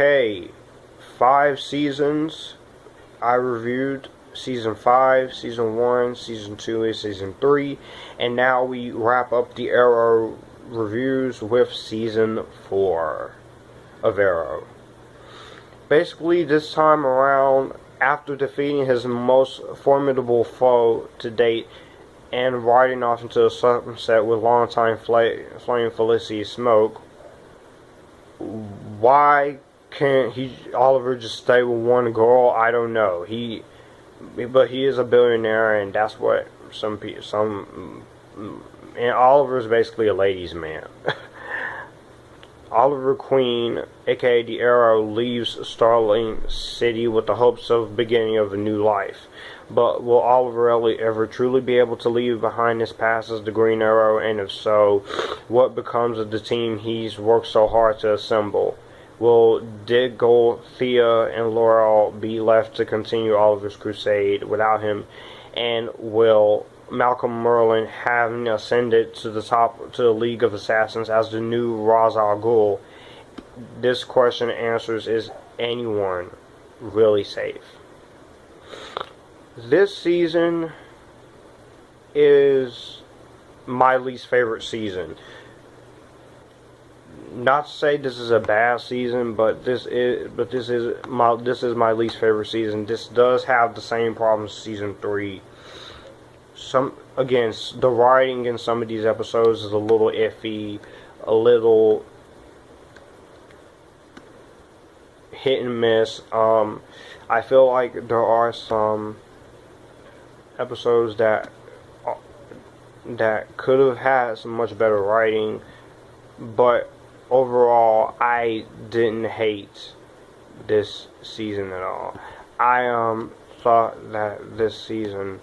Hey, 5 seasons. I reviewed season 5, season 1, season 2, and season 3, and now we wrap up the Arrow reviews with season 4 of Arrow. Basically, this time around, after defeating his most formidable foe to date and riding off into the sunset with longtime flame Felicity Smoke, why can't Oliver just stay with one girl? I don't know. But he is a billionaire, and that's what and Oliver's basically a ladies' man. Oliver Queen, aka the Arrow, leaves Starling City with the hopes of beginning of a new life. But will Oliver ever truly be able to leave behind his past as the Green Arrow? And if so, what becomes of the team he's worked so hard to assemble? Will Diggle, Thea, and Laurel be left to continue Oliver's crusade without him? And will Malcolm Merlyn, having ascended to the League of Assassins as the new Ra's al Ghul? This question answers: is anyone really safe? This season is my least favorite season. Not to say this is a bad season, but this is my least favorite season. This does have the same problems as season 3. The writing in some of these episodes is a little iffy, a little hit and miss. I feel like there are some episodes that could have had some much better writing, but overall, I didn't hate this season at all. I thought that this season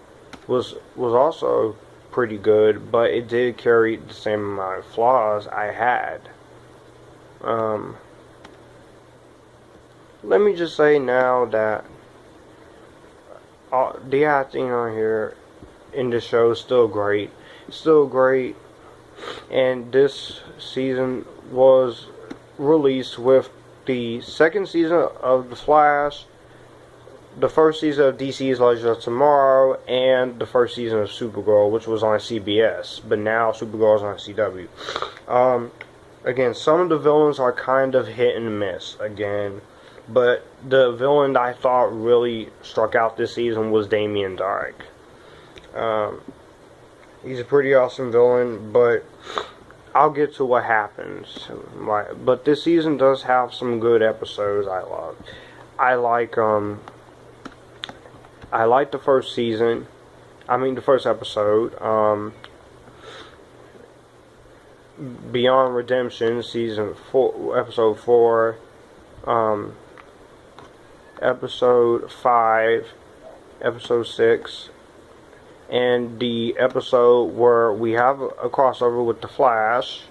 was also pretty good, but it did carry the same amount of flaws I had. Let me just say now that the acting on here in the show is still great. And this season was released with the second season of The Flash, the first season of DC's Legends of Tomorrow, and the first season of Supergirl, which was on CBS, but now Supergirl is on CW. Again, some of the villains are kind of hit and miss, again, but the villain that I thought really struck out this season was Damien Darhk. He's a pretty awesome villain, but I'll get to what happens. But this season does have some good episodes I love. I like the first season. The first episode. Beyond Redemption, season 4, episode 4. Episode 5, episode 6. And the episode where we have a crossover with The Flash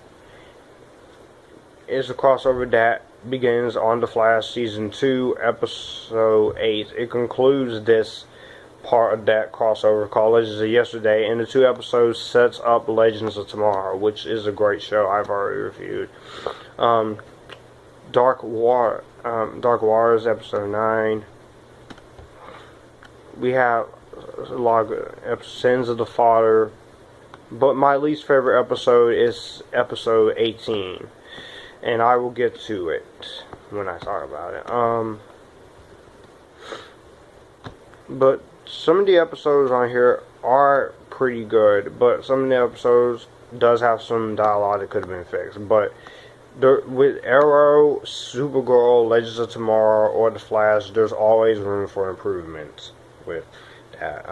is a crossover that begins on The Flash Season 2, Episode 8. It concludes this part of that crossover called Legends of Yesterday, and the 2 episodes sets up Legends of Tomorrow, which is a great show I've already reviewed. Dark Waters, Episode 9. We have a lot of Sins of the Father, but my least favorite episode is episode 18, and I will get to it when I talk about it. But some of the episodes on here are pretty good, but some of the episodes does have some dialogue that could have been fixed. But with Arrow, Supergirl, Legends of Tomorrow, or The Flash, there's always room for improvements with that.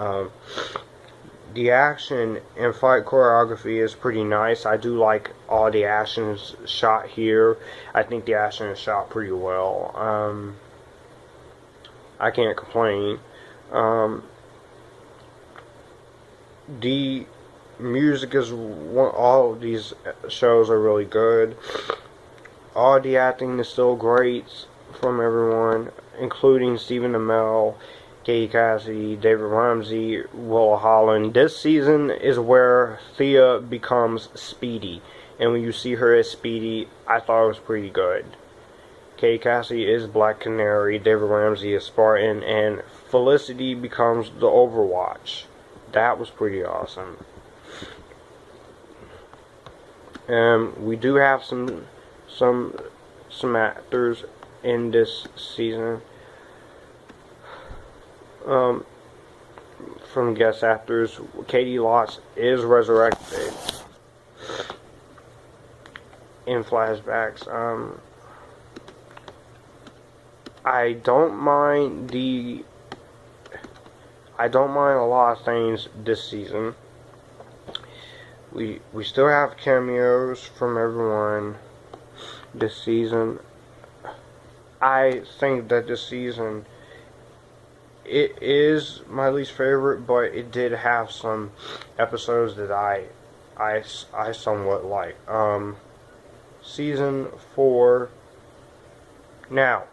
The action and fight choreography is pretty nice. I do like all the action shot here. I think the action is shot pretty well. I can't complain. The music is all of these shows are really good. All the acting is still great from everyone, including Stephen Amell, Cassidy, David Ramsey, Willa Holland. This season is where Thea becomes Speedy, and when you see her as Speedy, I thought it was pretty good. Katie Cassidy is Black Canary, David Ramsey is Spartan, and Felicity becomes the Overwatch. That was pretty awesome. We do have some actors in this season. From guest actors, Katie Lotz is resurrected in flashbacks. I don't mind a lot of things this season. We still have cameos from everyone this season. I think that this season, it is my least favorite, but it did have some episodes that I somewhat like. Season 4. Now,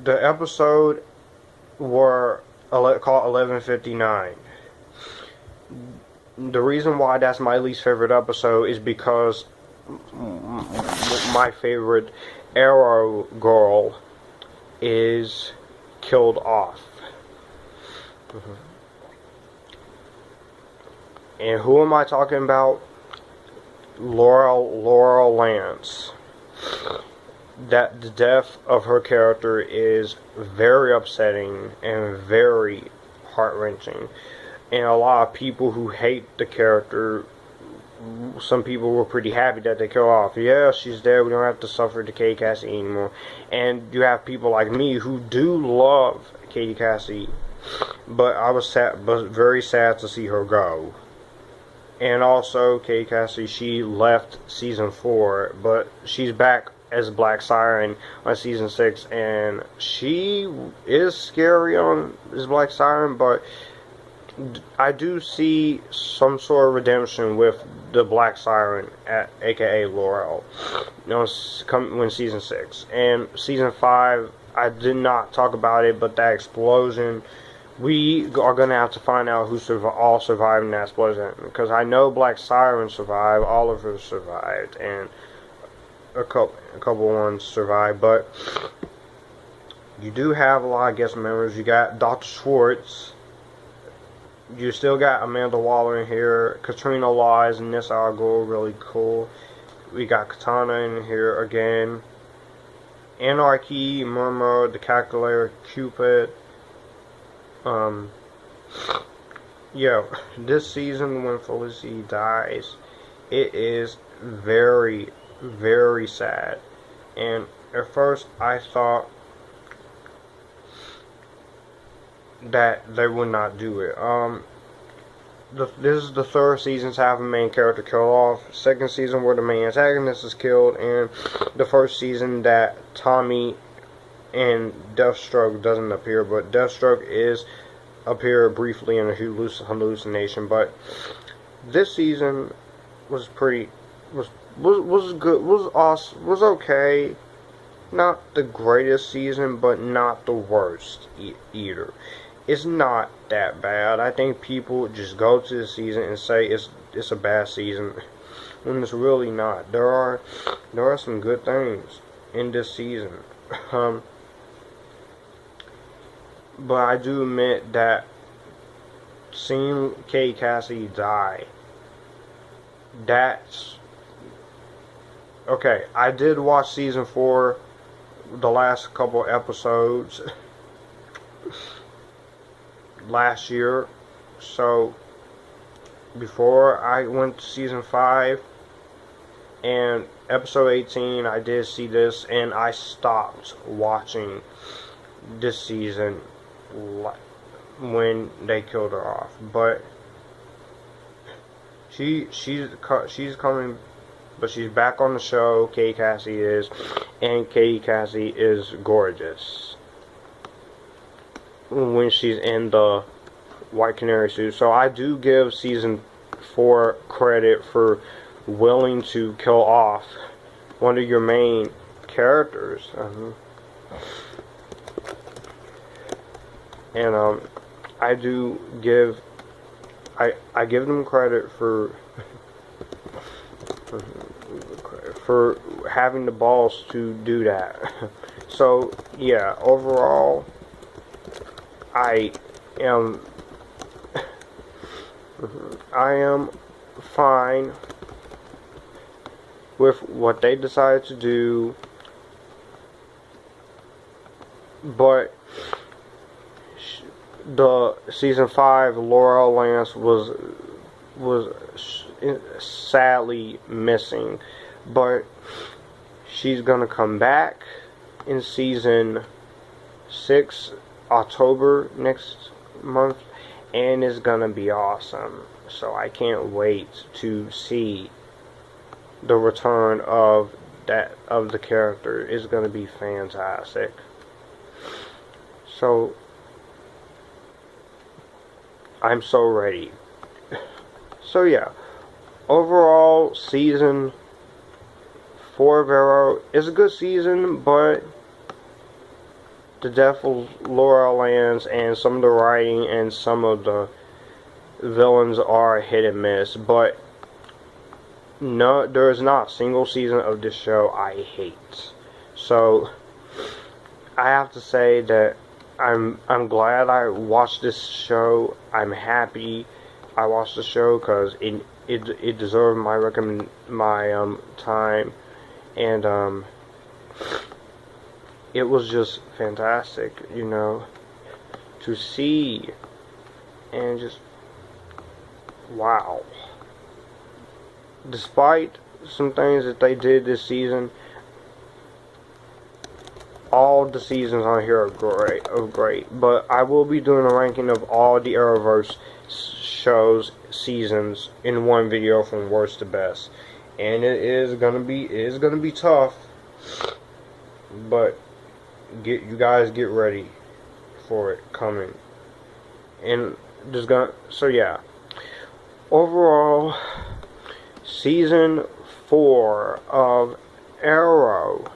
the episode were called 11:59. The reason why that's my least favorite episode is because my favorite Arrow girl is killed off. And who am I talking about? Laurel Lance. That the death of her character is very upsetting and very heart-wrenching. And a lot of people who hate the character, some people were pretty happy that they killed off. Yeah, she's dead, we don't have to suffer to Katie Cassidy anymore. And you have people like me who do love Katie Cassidy, but I was sad, but very sad to see her go. And also, Katie Cassidy, she left season 4, but she's back as Black Siren on season 6, and she is scary as Black Siren, but I do see some sort of redemption with the Black Siren, aka Laurel, when season 6. And season 5, I did not talk about it, but that explosion, we are going to have to find out who all survived in that explosion, because I know Black Siren survived, Oliver survived, and a couple ones survived, but you do have a lot of guest members. You got Dr. Schwartz. You still got Amanda Waller in here. Katrina Law is in this article, really cool. We got Katana in here again. Anarchy, Murmur, The Calculator, Cupid. Yeah, this season when Felicity dies, it is very, very sad. And at first I thought that they would not do it. This is the third season to have a main character killed off. Second season where the main antagonist is killed, and the first season that Tommy and Deathstroke doesn't appear, but Deathstroke is appear briefly in a hallucination. But this season was pretty was good, was awesome, was okay. Not the greatest season, but not the worst either. It's not that bad. I think people just go to the season and say it's a bad season, when it's really not. There are some good things in this season. But I do admit that seeing Katie Cassidy die, that's okay. I did watch season 4, the last couple episodes last year, so before I went to season 5 and episode 18, I did see this, and I stopped watching this season when they killed her off. But she's coming, but she's back on the show. Katie Cassidy is, and Katie Cassidy is gorgeous when she's in the White Canary suit. So I do give season 4 credit for willing to kill off one of your main characters. And I do give I give them credit for for having the balls to do that. So yeah, overall, I am fine with what they decided to do, but the season 5 Laura Lance was sadly missing, but she's gonna come back in season 6 October next month, and it's gonna be awesome. So I can't wait to see the return of the character. It's gonna be fantastic. So I'm so ready. So yeah, overall season 4 of Arrow is a good season, but the death of Laura Lance and some of the writing and some of the villains are hit and miss. But no, there is not a single season of this show I hate. So I have to say that I'm glad I watched this show. I'm happy I watched the show because it deserved my time, and it was just fantastic, you know, to see, and just wow. Despite some things that they did this season, all the seasons on here are great. But I will be doing a ranking of all the Arrowverse shows, seasons in one video from worst to best, and it is gonna be tough. But you guys get ready for it coming, and so yeah. Overall, season 4 of Arrow,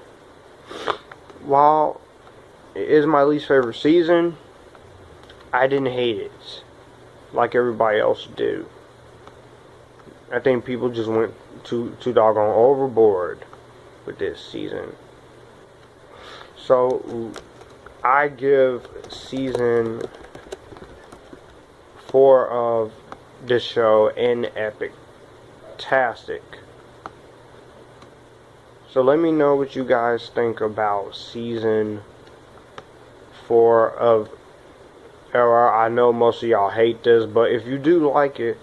while it is my least favorite season, I didn't hate it like everybody else did. I think people just went too doggone overboard with this season. So I give season 4 of this show an Epictastic. So let me know what you guys think about season 4 of Arrow. I know most of y'all hate this, but if you do like it,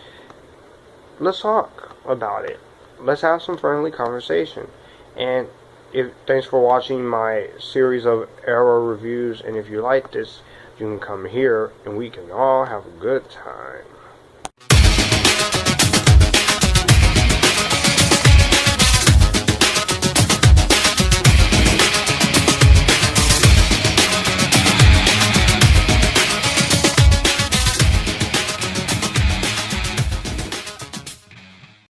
let's talk about it. Let's have some friendly conversation. And thanks for watching my series of Arrow reviews. And if you like this, you can come here and we can all have a good time.